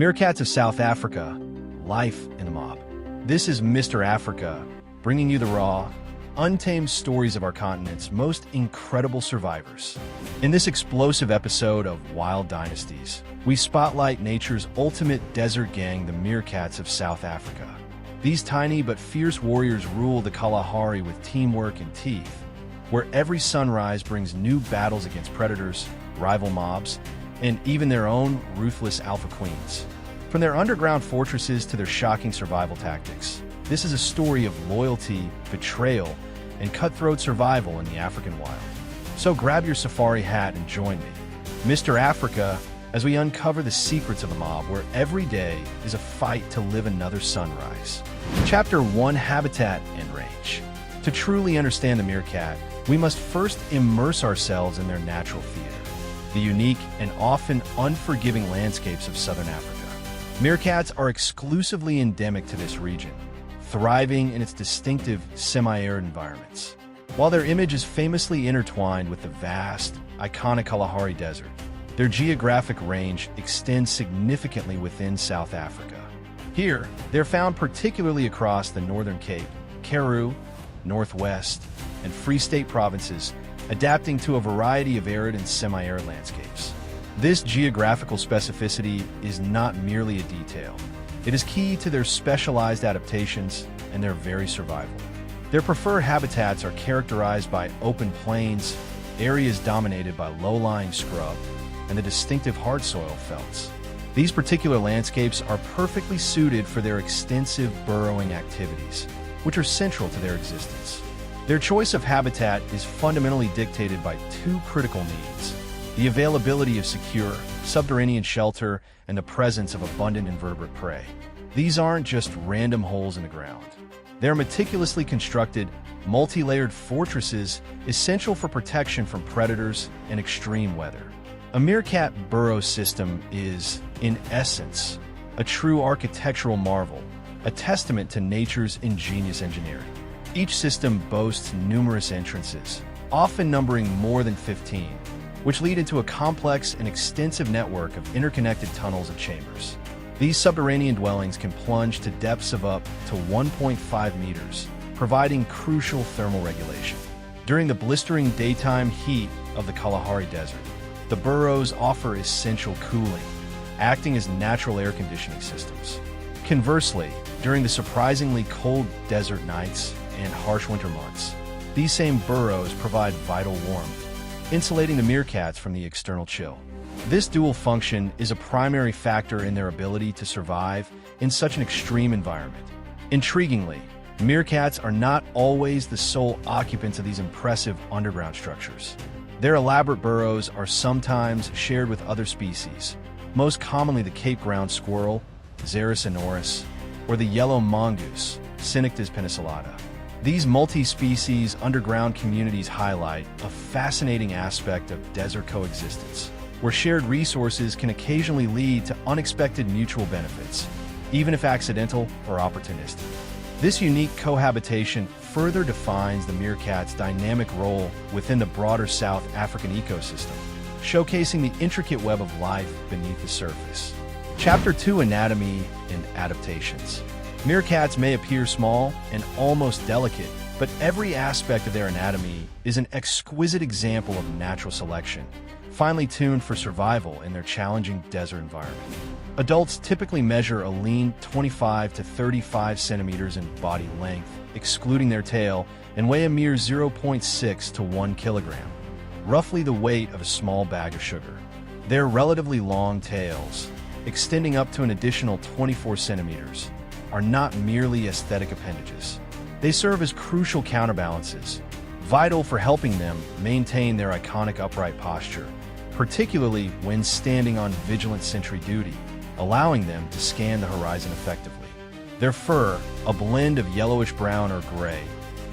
Meerkats of South Africa, life in the mob. This is Mr. Africa, bringing you the raw, untamed stories of our continent's most incredible survivors. In this explosive episode of Wild Dynasties, we spotlight nature's ultimate desert gang, the Meerkats of South Africa. These tiny but fierce warriors rule the Kalahari with teamwork and teeth, where every sunrise brings new battles against predators, rival mobs, and even their own ruthless alpha queens. From their underground fortresses to their shocking survival tactics, this is a story of loyalty, betrayal, and cutthroat survival in the African wild. So grab your safari hat and join me, Mr. Africa, as we uncover the secrets of the mob where every day is a fight to live another sunrise. Chapter 1: Habitat and Range. To truly understand the meerkat, we must first immerse ourselves in their natural theater, the unique and often unforgiving landscapes of southern Africa. Meerkats are exclusively endemic to this region, thriving in its distinctive semi-arid environments. While their image is famously intertwined with the vast, iconic Kalahari Desert, their geographic range extends significantly within South Africa. Here, they're found particularly across the Northern Cape Karoo, Northwest, and Free State provinces, adapting to a variety of arid and semi-arid landscapes. This geographical specificity is not merely a detail. It is key to their specialized adaptations and their very survival. Their preferred habitats are characterized by open plains, areas dominated by low-lying scrub, and the distinctive hard soil felts. These particular landscapes are perfectly suited for their extensive burrowing activities, which are central to their existence. Their choice of habitat is fundamentally dictated by two critical needs: the availability of secure, subterranean shelter and the presence of abundant invertebrate prey. These aren't just random holes in the ground. They're meticulously constructed, multi-layered fortresses essential for protection from predators and extreme weather. A meerkat burrow system is, in essence, a true architectural marvel, a testament to nature's ingenious engineering. Each system boasts numerous entrances, often numbering more than 15, which lead into a complex and extensive network of interconnected tunnels and chambers. These subterranean dwellings can plunge to depths of up to 1.5 meters, providing crucial thermal regulation. During the blistering daytime heat of the Kalahari Desert, the burrows offer essential cooling, acting as natural air conditioning systems. Conversely, during the surprisingly cold desert nights and harsh winter months, these same burrows provide vital warmth, insulating the meerkats from the external chill. This dual function is a primary factor in their ability to survive in such an extreme environment. Intriguingly, meerkats are not always the sole occupants of these impressive underground structures. Their elaborate burrows are sometimes shared with other species, most commonly the Cape ground squirrel, Xeris inoris, or the yellow mongoose, Synectes peniculata. These multi-species underground communities highlight a fascinating aspect of desert coexistence, where shared resources can occasionally lead to unexpected mutual benefits, even if accidental or opportunistic. This unique cohabitation further defines the meerkat's dynamic role within the broader South African ecosystem, showcasing the intricate web of life beneath the surface. Chapter 2: Anatomy and Adaptations. Meerkats may appear small and almost delicate, but every aspect of their anatomy is an exquisite example of natural selection, finely tuned for survival in their challenging desert environment. Adults typically measure a lean 25 to 35 centimeters in body length, excluding their tail, and weigh a mere 0.6 to 1 kilogram, roughly the weight of a small bag of sugar. Their relatively long tails, extending up to an additional 24 centimeters, are not merely aesthetic appendages. They serve as crucial counterbalances, vital for helping them maintain their iconic upright posture, particularly when standing on vigilant sentry duty, allowing them to scan the horizon effectively. Their fur, a blend of yellowish-brown or gray,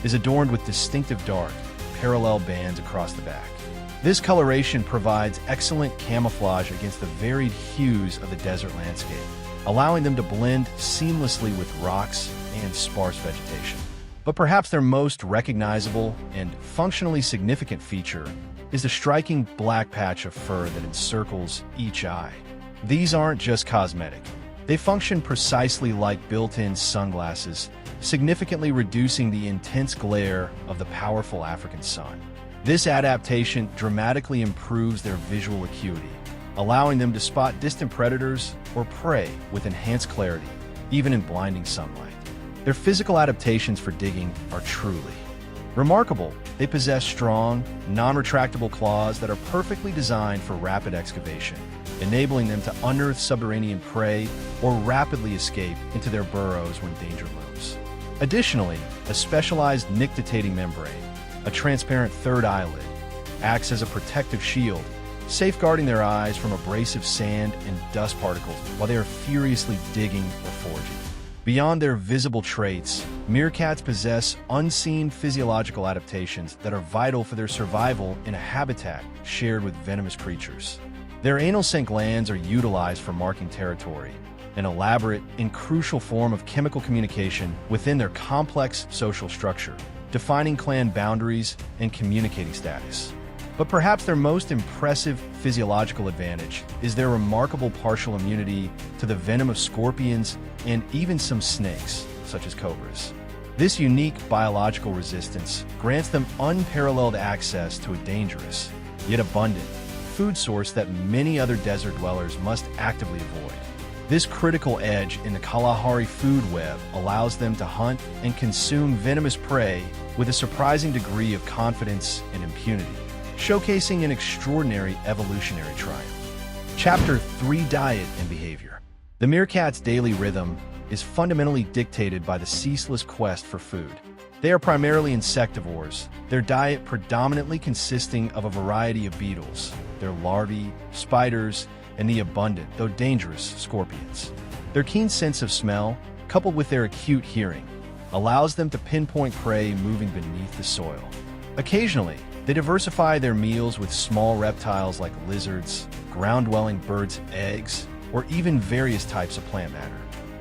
is adorned with distinctive dark, parallel bands across the back. This coloration provides excellent camouflage against the varied hues of the desert landscape, allowing them to blend seamlessly with rocks and sparse vegetation. But perhaps their most recognizable and functionally significant feature is the striking black patch of fur that encircles each eye. These aren't just cosmetic. They function precisely like built-in sunglasses, significantly reducing the intense glare of the powerful African sun. This adaptation dramatically improves their visual acuity, allowing them to spot distant predators or prey with enhanced clarity, even in blinding sunlight. Their physical adaptations for digging are truly remarkable. They possess strong, non-retractable claws that are perfectly designed for rapid excavation, enabling them to unearth subterranean prey or rapidly escape into their burrows when danger looms. Additionally, a specialized nictitating membrane, a transparent third eyelid, acts as a protective shield, safeguarding their eyes from abrasive sand and dust particles while they are furiously digging or foraging. Beyond their visible traits, meerkats possess unseen physiological adaptations that are vital for their survival in a habitat shared with venomous creatures. Their anal scent glands are utilized for marking territory, an elaborate and crucial form of chemical communication within their complex social structure, defining clan boundaries and communicating status. But perhaps their most impressive physiological advantage is their remarkable partial immunity to the venom of scorpions and even some snakes, such as cobras. This unique biological resistance grants them unparalleled access to a dangerous, yet abundant, food source that many other desert dwellers must actively avoid. This critical edge in the Kalahari food web allows them to hunt and consume venomous prey with a surprising degree of confidence and impunity, showcasing an extraordinary evolutionary triumph. Chapter 3: Diet and Behavior. The meerkat's daily rhythm is fundamentally dictated by the ceaseless quest for food. They are primarily insectivores, their diet predominantly consisting of a variety of beetles, their larvae, spiders, and the abundant, though dangerous, scorpions. Their keen sense of smell, coupled with their acute hearing, allows them to pinpoint prey moving beneath the soil. Occasionally, they diversify their meals with small reptiles like lizards, ground-dwelling birds' eggs, or even various types of plant matter.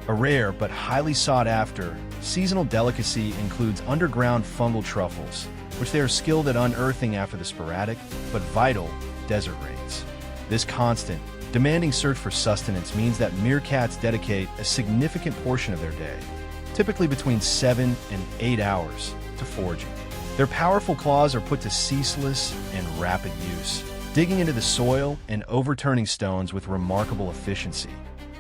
A rare but highly sought-after seasonal delicacy includes underground fungal truffles, which they are skilled at unearthing after the sporadic but vital desert rains. This constant, demanding search for sustenance means that meerkats dedicate a significant portion of their day, typically between 7 and 8 hours, to foraging. Their powerful claws are put to ceaseless and rapid use, digging into the soil and overturning stones with remarkable efficiency,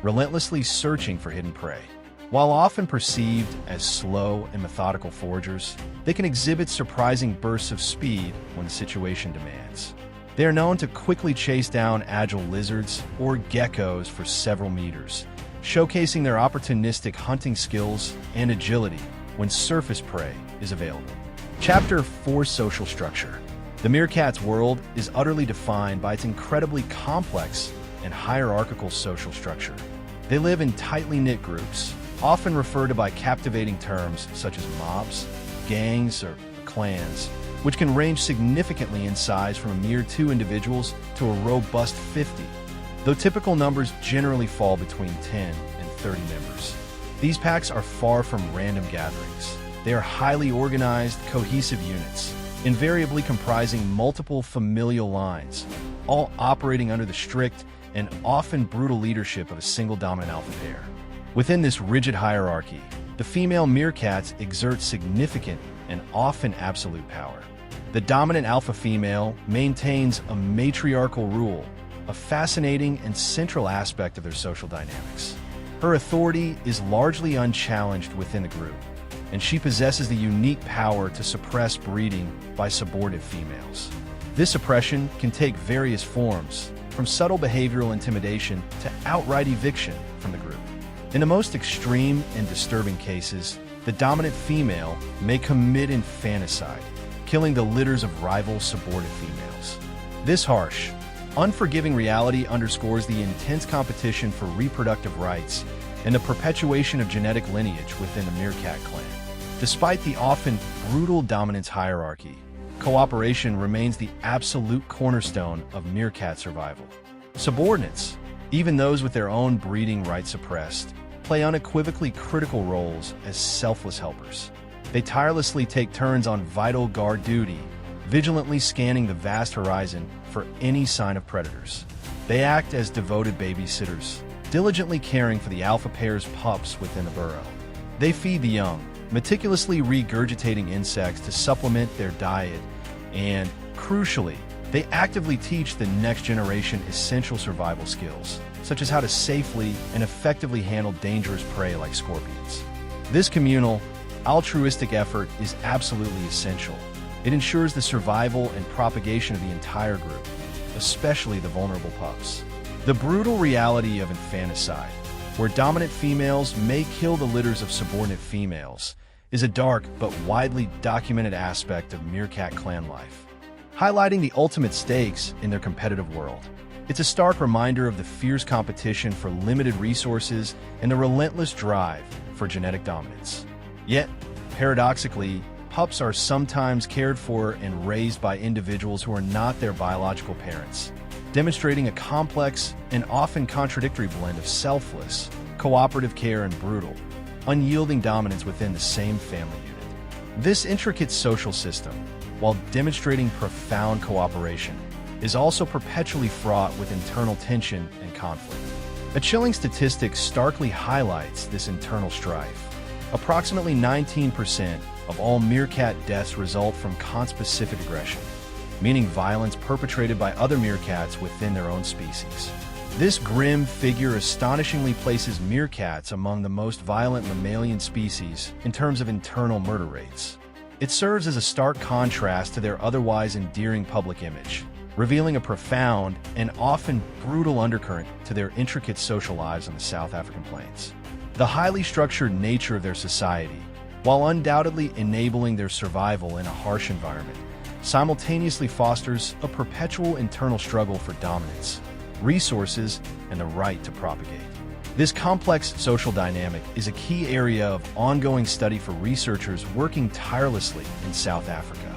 relentlessly searching for hidden prey. While often perceived as slow and methodical foragers, they can exhibit surprising bursts of speed when the situation demands. They are known to quickly chase down agile lizards or geckos for several meters, showcasing their opportunistic hunting skills and agility when surface prey is available. Chapter 4: Social Structure. The meerkat's world is utterly defined by its incredibly complex and hierarchical social structure. They live in tightly knit groups, often referred to by captivating terms such as mobs, gangs, or clans, which can range significantly in size from a mere 2 individuals to a robust 50, though typical numbers generally fall between 10 and 30 members. These packs are far from random gatherings. They are highly organized, cohesive units, invariably comprising multiple familial lines, all operating under the strict and often brutal leadership of a single dominant alpha pair. Within this rigid hierarchy, the female meerkats exert significant and often absolute power. The dominant alpha female maintains a matriarchal rule, a fascinating and central aspect of their social dynamics. Her authority is largely unchallenged within the group, and she possesses the unique power to suppress breeding by subordinate females. This oppression can take various forms, from subtle behavioral intimidation to outright eviction from the group. In the most extreme and disturbing cases, the dominant female may commit infanticide, killing the litters of rival subordinate females. This harsh, unforgiving reality underscores the intense competition for reproductive rights and the perpetuation of genetic lineage within the meerkat clan. Despite the often brutal dominance hierarchy, cooperation remains the absolute cornerstone of meerkat survival. Subordinates, even those with their own breeding rights suppressed, play unequivocally critical roles as selfless helpers. They tirelessly take turns on vital guard duty, vigilantly scanning the vast horizon for any sign of predators. They act as devoted babysitters, diligently caring for the alpha pair's pups within the burrow. They feed the young, meticulously regurgitating insects to supplement their diet, and, crucially, they actively teach the next generation essential survival skills, such as how to safely and effectively handle dangerous prey like scorpions. This communal, altruistic effort is absolutely essential. It ensures the survival and propagation of the entire group, especially the vulnerable pups. The brutal reality of infanticide, where dominant females may kill the litters of subordinate females, is a dark but widely documented aspect of Meerkat clan life, highlighting the ultimate stakes in their competitive world. It's a stark reminder of the fierce competition for limited resources and the relentless drive for genetic dominance. Yet, paradoxically, pups are sometimes cared for and raised by individuals who are not their biological parents, demonstrating a complex and often contradictory blend of selfless, cooperative care and brutal, unyielding dominance within the same family unit. This intricate social system, while demonstrating profound cooperation, is also perpetually fraught with internal tension and conflict. A chilling statistic starkly highlights this internal strife. Approximately 19% of all meerkat deaths result from conspecific aggression, meaning violence perpetrated by other meerkats within their own species. This grim figure astonishingly places meerkats among the most violent mammalian species in terms of internal murder rates. It serves as a stark contrast to their otherwise endearing public image, revealing a profound and often brutal undercurrent to their intricate social lives on the South African plains. The highly structured nature of their society, while undoubtedly enabling their survival in a harsh environment, simultaneously fosters a perpetual internal struggle for dominance, resources, and the right to propagate. This complex social dynamic is a key area of ongoing study for researchers working tirelessly in South Africa.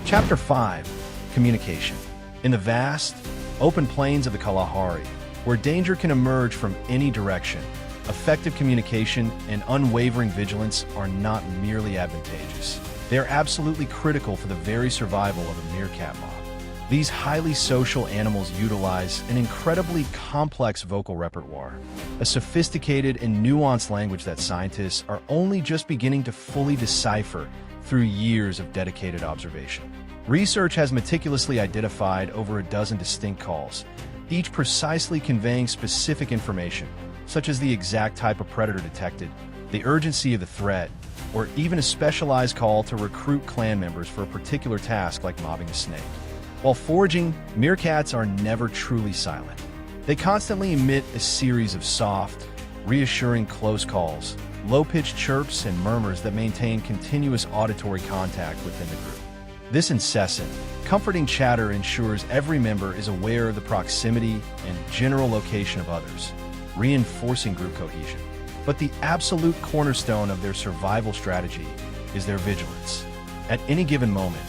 Chapter 5. Communication. In the vast, open plains of the Kalahari, where danger can emerge from any direction, effective communication and unwavering vigilance are not merely advantageous. They are absolutely critical for the very survival of a meerkat mob. These highly social animals utilize an incredibly complex vocal repertoire, a sophisticated and nuanced language that scientists are only just beginning to fully decipher through years of dedicated observation. Research has meticulously identified over a dozen distinct calls, each precisely conveying specific information, such as the exact type of predator detected, the urgency of the threat, or even a specialized call to recruit clan members for a particular task like mobbing a snake. While foraging, meerkats are never truly silent. They constantly emit a series of soft, reassuring close calls, low-pitched chirps and murmurs that maintain continuous auditory contact within the group. This incessant, comforting chatter ensures every member is aware of the proximity and general location of others, reinforcing group cohesion. But the absolute cornerstone of their survival strategy is their vigilance. At any given moment,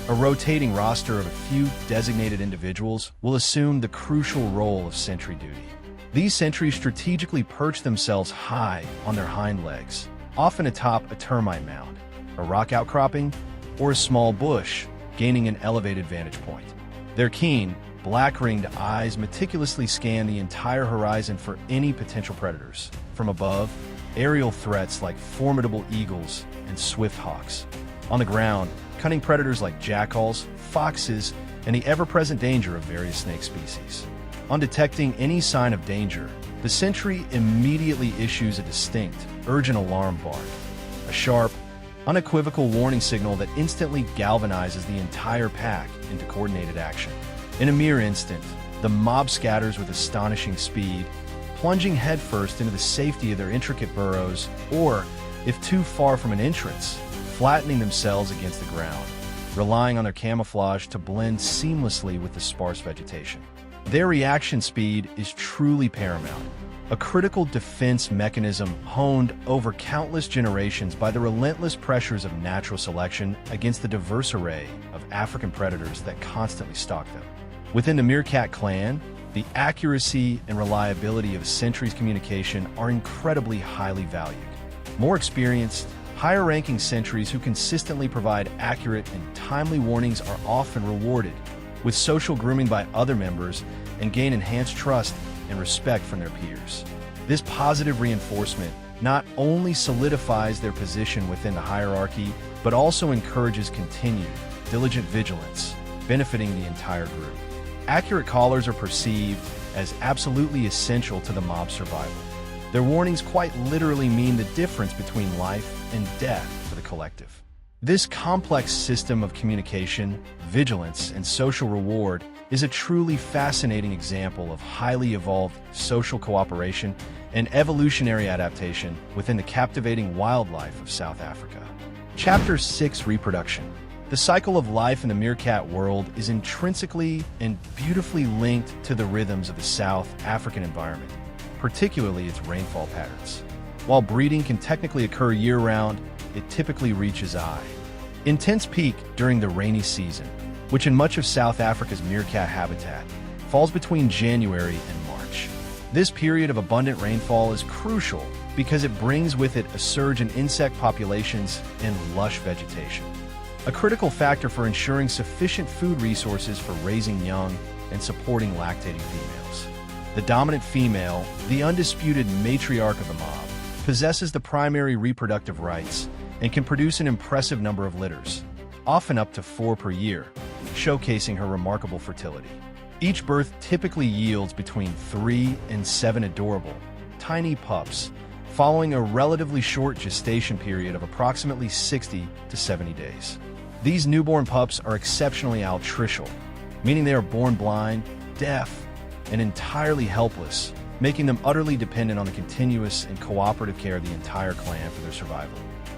a rotating roster of a few designated individuals will assume the crucial role of sentry duty. These sentries strategically perch themselves high on their hind legs, often atop a termite mound, a rock outcropping, or a small bush, gaining an elevated vantage point. Their keen, black-ringed eyes meticulously scan the entire horizon for any potential predators. From above, aerial threats like formidable eagles and swift hawks. On the ground, cunning predators like jackals, foxes, and the ever-present danger of various snake species. On detecting any sign of danger, the sentry immediately issues a distinct, urgent alarm bark, a sharp, unequivocal warning signal that instantly galvanizes the entire pack into coordinated action. In a mere instant, the mob scatters with astonishing speed, plunging headfirst into the safety of their intricate burrows, or, if too far from an entrance, flattening themselves against the ground, relying on their camouflage to blend seamlessly with the sparse vegetation. Their reaction speed is truly paramount, a critical defense mechanism honed over countless generations by the relentless pressures of natural selection against the diverse array of African predators that constantly stalk them. Within the Meerkat clan, the accuracy and reliability of a sentry's communication are incredibly highly valued. More experienced, higher-ranking sentries who consistently provide accurate and timely warnings are often rewarded with social grooming by other members and gain enhanced trust and respect from their peers. This positive reinforcement not only solidifies their position within the hierarchy, but also encourages continued, diligent vigilance, benefiting the entire group. Accurate collars are perceived as absolutely essential to the mob's survival. Their warnings quite literally mean the difference between life and death for the collective. This complex system of communication, vigilance, and social reward is a truly fascinating example of highly evolved social cooperation and evolutionary adaptation within the captivating wildlife of South Africa. Chapter 6: Reproduction. The cycle of life in the meerkat world is intrinsically and beautifully linked to the rhythms of the South African environment, particularly its rainfall patterns. While breeding can technically occur year-round, it typically reaches a intense peak during the rainy season, which in much of South Africa's meerkat habitat falls between January and March. This period of abundant rainfall is crucial because it brings with it a surge in insect populations and lush vegetation, a critical factor for ensuring sufficient food resources for raising young and supporting lactating females. The dominant female, the undisputed matriarch of the mob, possesses the primary reproductive rights and can produce an impressive number of litters, often up to 4 per year, showcasing her remarkable fertility. Each birth typically yields between 3 and 7 adorable, tiny pups, following a relatively short gestation period of approximately 60 to 70 days. These newborn pups are exceptionally altricial, meaning they are born blind, deaf, and entirely helpless, making them utterly dependent on the continuous and cooperative care of the entire clan for their survival.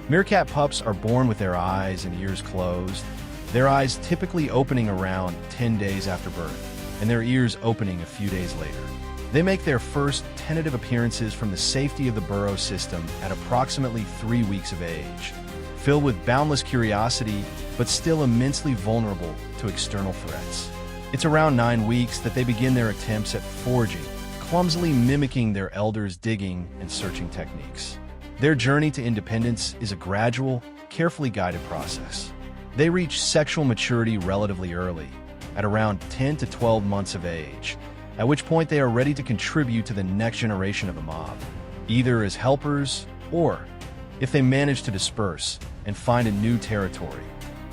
Meerkat pups are born with their eyes and ears closed, their eyes typically opening around 10 days after birth, and their ears opening a few days later. They make their first tentative appearances from the safety of the burrow system at approximately 3 weeks of age, filled with boundless curiosity, but still immensely vulnerable to external threats. It's around 9 weeks that they begin their attempts at foraging, clumsily mimicking their elders' digging and searching techniques. Their journey to independence is a gradual, carefully guided process. They reach sexual maturity relatively early, at around 10 to 12 months of age, at which point they are ready to contribute to the next generation of the mob, either as helpers or, if they manage to disperse and find a new territory,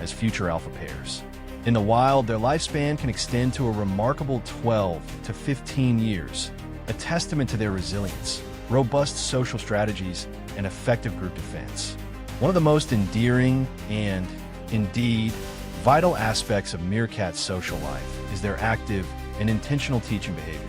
as future alpha pairs. In the wild, their lifespan can extend to a remarkable 12 to 15 years, a testament to their resilience, robust social strategies, and effective group defense. One of the most endearing and, indeed, vital aspects of meerkat's social life is their active and intentional teaching behavior.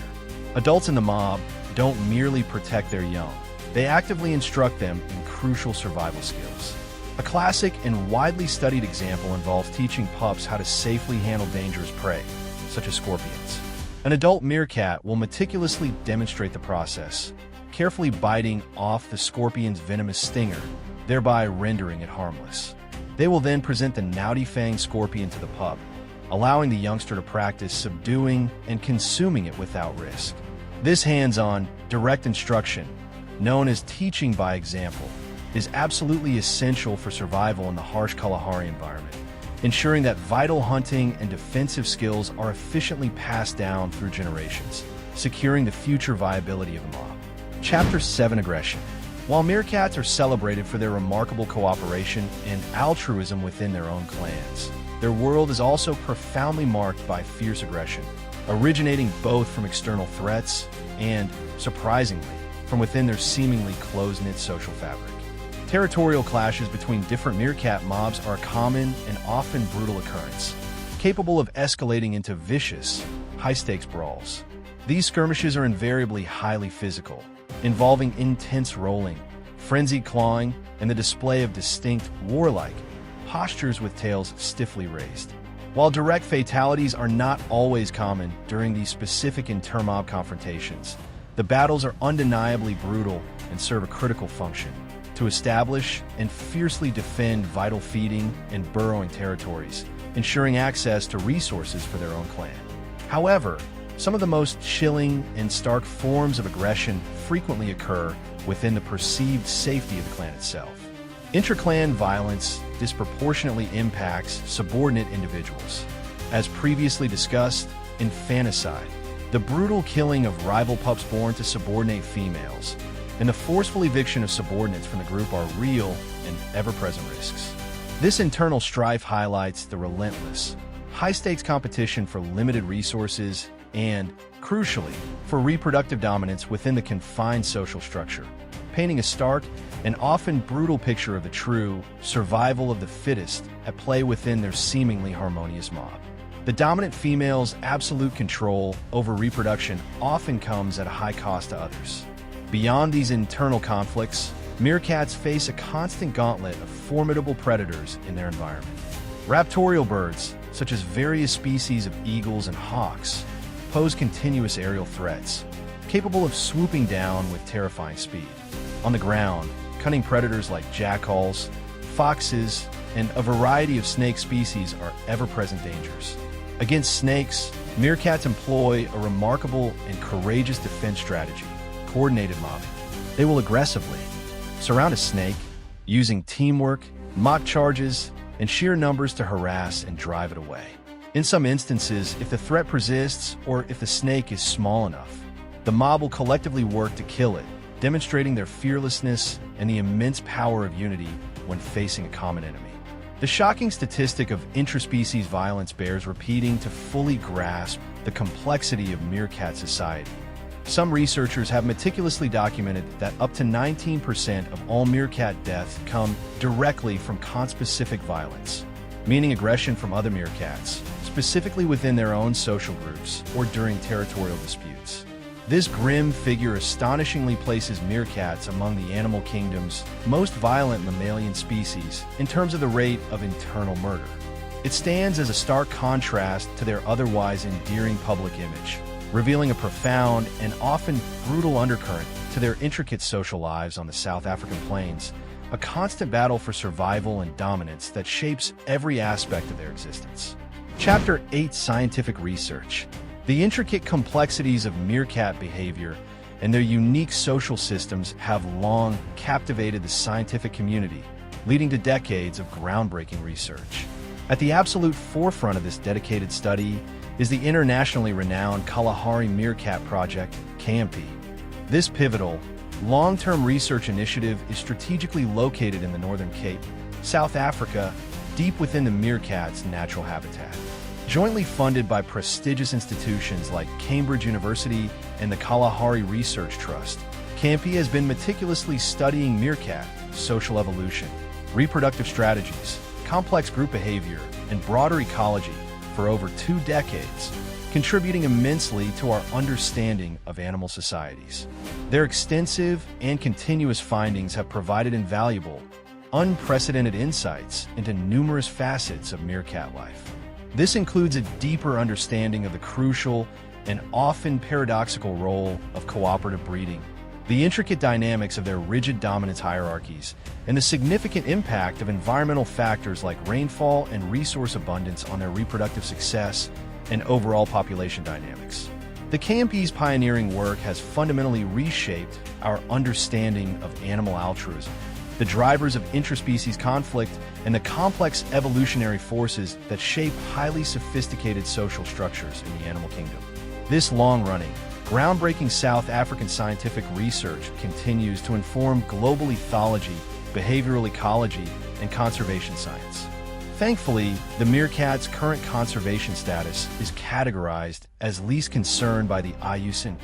Adults in the mob don't merely protect their young, they actively instruct them in crucial survival skills. A classic and widely studied example involves teaching pups how to safely handle dangerous prey, such as scorpions. An adult meerkat will meticulously demonstrate the process, carefully biting off the scorpion's venomous stinger, thereby rendering it harmless. They will then present the knouty-fanged scorpion to the pup, allowing the youngster to practice subduing and consuming it without risk. This hands-on, direct instruction, known as teaching by example, is absolutely essential for survival in the harsh Kalahari environment, ensuring that vital hunting and defensive skills are efficiently passed down through generations, securing the future viability of the mob. Chapter 7: Aggression. While meerkats are celebrated for their remarkable cooperation and altruism within their own clans, their world is also profoundly marked by fierce aggression, originating both from external threats and, surprisingly, from within their seemingly close-knit social fabric. Territorial clashes between different meerkat mobs are a common and often brutal occurrence, capable of escalating into vicious, high-stakes brawls. These skirmishes are invariably highly physical, involving intense rolling, frenzied clawing, and the display of distinct, warlike postures with tails stiffly raised. While direct fatalities are not always common during these specific inter-mob confrontations, the battles are undeniably brutal and serve a critical function to establish and fiercely defend vital feeding and burrowing territories, ensuring access to resources for their own clan. However, some of the most chilling and stark forms of aggression frequently occur within the perceived safety of the clan itself. Inter-clan violence disproportionately impacts subordinate individuals. As previously discussed, infanticide, the brutal killing of rival pups born to subordinate females, and the forceful eviction of subordinates from the group are real and ever-present risks. This internal strife highlights the relentless, high-stakes competition for limited resources and, crucially, for reproductive dominance within the confined social structure, painting a stark and often brutal picture of the true survival of the fittest at play within their seemingly harmonious mob. The dominant female's absolute control over reproduction often comes at a high cost to others. Beyond these internal conflicts, meerkats face a constant gauntlet of formidable predators in their environment. Raptorial birds, such as various species of eagles and hawks, pose continuous aerial threats, capable of swooping down with terrifying speed. On the ground, cunning predators like jackals, foxes, and a variety of snake species are ever-present dangers. Against snakes, meerkats employ a remarkable and courageous defense strategy, coordinated mobbing. They will aggressively surround a snake, using teamwork, mock charges, and sheer numbers to harass and drive it away. In some instances, if the threat persists or if the snake is small enough, the mob will collectively work to kill it, demonstrating their fearlessness and the immense power of unity when facing a common enemy. The shocking statistic of intraspecies violence bears repeating to fully grasp the complexity of meerkat society. Some researchers have meticulously documented that up to 19% of all meerkat deaths come directly from conspecific violence, meaning aggression from other meerkats, specifically within their own social groups or during territorial disputes. This grim figure astonishingly places meerkats among the animal kingdom's most violent mammalian species in terms of the rate of internal murder. It stands as a stark contrast to their otherwise endearing public image, revealing a profound and often brutal undercurrent to their intricate social lives on the South African plains, a constant battle for survival and dominance that shapes every aspect of their existence. Chapter 8: Scientific Research. The intricate complexities of meerkat behavior and their unique social systems have long captivated the scientific community, leading to decades of groundbreaking research. At the absolute forefront of this dedicated study is the internationally renowned Kalahari Meerkat Project, KMP. This pivotal, long-term research initiative is strategically located in the Northern Cape, South Africa, deep within the meerkat's natural habitat. Jointly funded by prestigious institutions like Cambridge University and the Kalahari Research Trust, KMP has been meticulously studying meerkat social evolution, reproductive strategies, complex group behavior, and broader ecology for over 2 decades, contributing immensely to our understanding of animal societies. Their extensive and continuous findings have provided invaluable, unprecedented insights into numerous facets of meerkat life. This includes a deeper understanding of the crucial and often paradoxical role of cooperative breeding, the intricate dynamics of their rigid dominance hierarchies, and the significant impact of environmental factors like rainfall and resource abundance on their reproductive success and overall population dynamics. The KMP's pioneering work has fundamentally reshaped our understanding of animal altruism, the drivers of intraspecies conflict, and the complex evolutionary forces that shape highly sophisticated social structures in the animal kingdom. This long-running, groundbreaking South African scientific research continues to inform global ethology, behavioral ecology, and conservation science. Thankfully, the meerkat's current conservation status is categorized as least concern by the IUCN,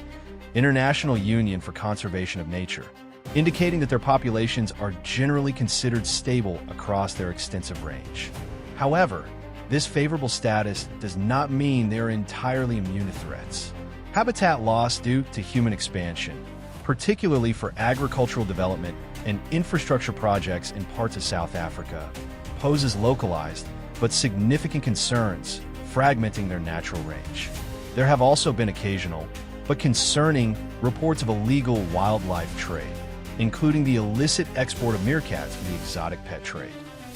International Union for Conservation of Nature, indicating that their populations are generally considered stable across their extensive range. However, this favorable status does not mean they are entirely immune to threats. Habitat loss due to human expansion, particularly for agricultural development and infrastructure projects in parts of South Africa, poses localized but significant concerns, fragmenting their natural range. There have also been occasional, but concerning, reports of illegal wildlife trade, including the illicit export of meerkats for the exotic pet trade.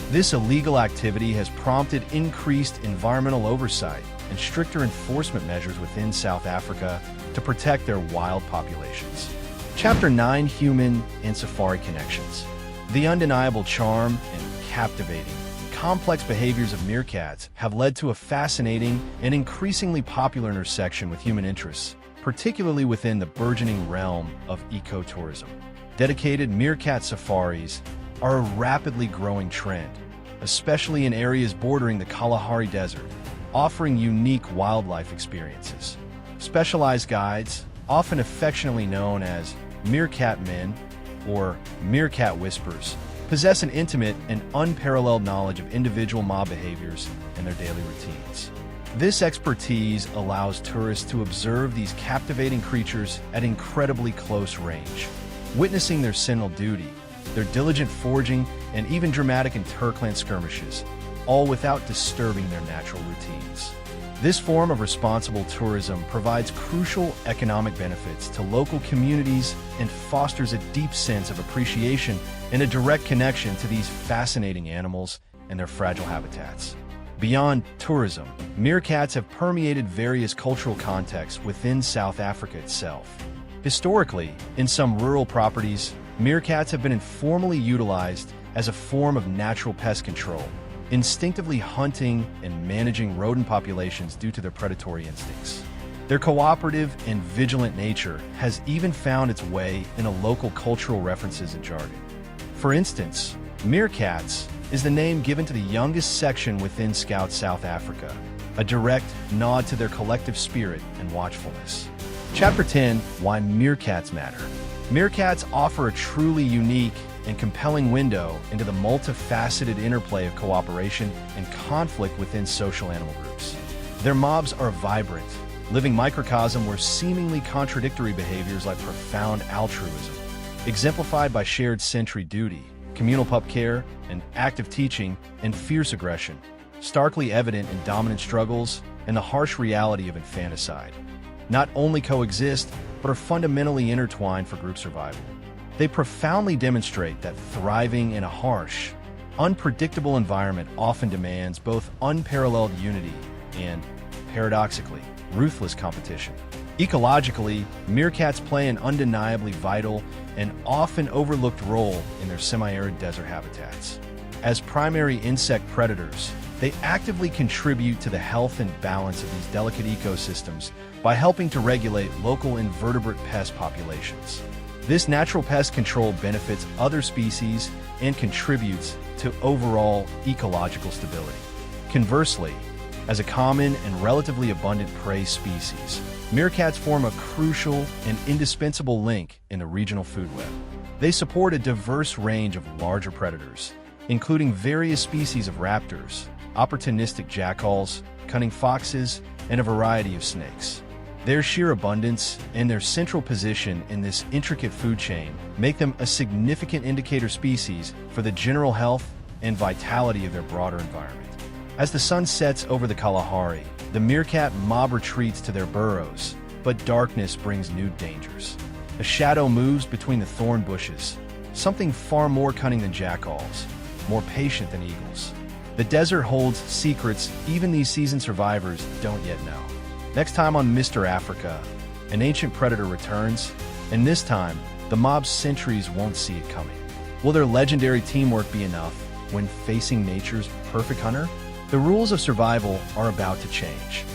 This illegal activity has prompted increased environmental oversight and stricter enforcement measures within South Africa to protect their wild populations. Chapter 9: Human and Safari Connections. The undeniable charm and captivating, complex behaviors of meerkats have led to a fascinating and increasingly popular intersection with human interests, particularly within the burgeoning realm of ecotourism. Dedicated meerkat safaris are a rapidly growing trend, especially in areas bordering the Kalahari Desert, offering unique wildlife experiences. Specialized guides, often affectionately known as meerkat men or meerkat whispers, possess an intimate and unparalleled knowledge of individual mob behaviors and their daily routines. This expertise allows tourists to observe these captivating creatures at incredibly close range, witnessing their sentinel duty, their diligent foraging, and even dramatic interclan skirmishes, all without disturbing their natural routines. This form of responsible tourism provides crucial economic benefits to local communities and fosters a deep sense of appreciation and a direct connection to these fascinating animals and their fragile habitats. Beyond tourism, meerkats have permeated various cultural contexts within South Africa itself. Historically, in some rural properties, meerkats have been informally utilized as a form of natural pest control, instinctively hunting and managing rodent populations due to their predatory instincts. Their cooperative and vigilant nature has even found its way into local cultural references and jargon. For instance, meerkats is the name given to the youngest section within Scout South Africa, a direct nod to their collective spirit and watchfulness. Chapter 10: Why Meerkats Matter. Meerkats offer a truly unique and compelling window into the multifaceted interplay of cooperation and conflict within social animal groups. Their mobs are vibrant, living microcosm where seemingly contradictory behaviors like profound altruism, exemplified by shared sentry duty, communal pup care, and active teaching, and fierce aggression, starkly evident in dominant struggles and the harsh reality of infanticide, not only coexist, but are fundamentally intertwined for group survival. They profoundly demonstrate that thriving in a harsh, unpredictable environment often demands both unparalleled unity and, paradoxically, ruthless competition. Ecologically, meerkats play an undeniably vital and often overlooked role in their semi-arid desert habitats. As primary insect predators, they actively contribute to the health and balance of these delicate ecosystems by helping to regulate local invertebrate pest populations. This natural pest control benefits other species and contributes to overall ecological stability. Conversely, as a common and relatively abundant prey species, meerkats form a crucial and indispensable link in the regional food web. They support a diverse range of larger predators, including various species of raptors, opportunistic jackals, cunning foxes, and a variety of snakes. Their sheer abundance and their central position in this intricate food chain make them a significant indicator species for the general health and vitality of their broader environment. As the sun sets over the Kalahari, the meerkat mob retreats to their burrows, but darkness brings new dangers. A shadow moves between the thorn bushes, something far more cunning than jackals, more patient than eagles. The desert holds secrets even these seasoned survivors don't yet know. Next time on Mr. Africa, an ancient predator returns, and this time, the mob's sentries won't see it coming. Will their legendary teamwork be enough when facing nature's perfect hunter? The rules of survival are about to change.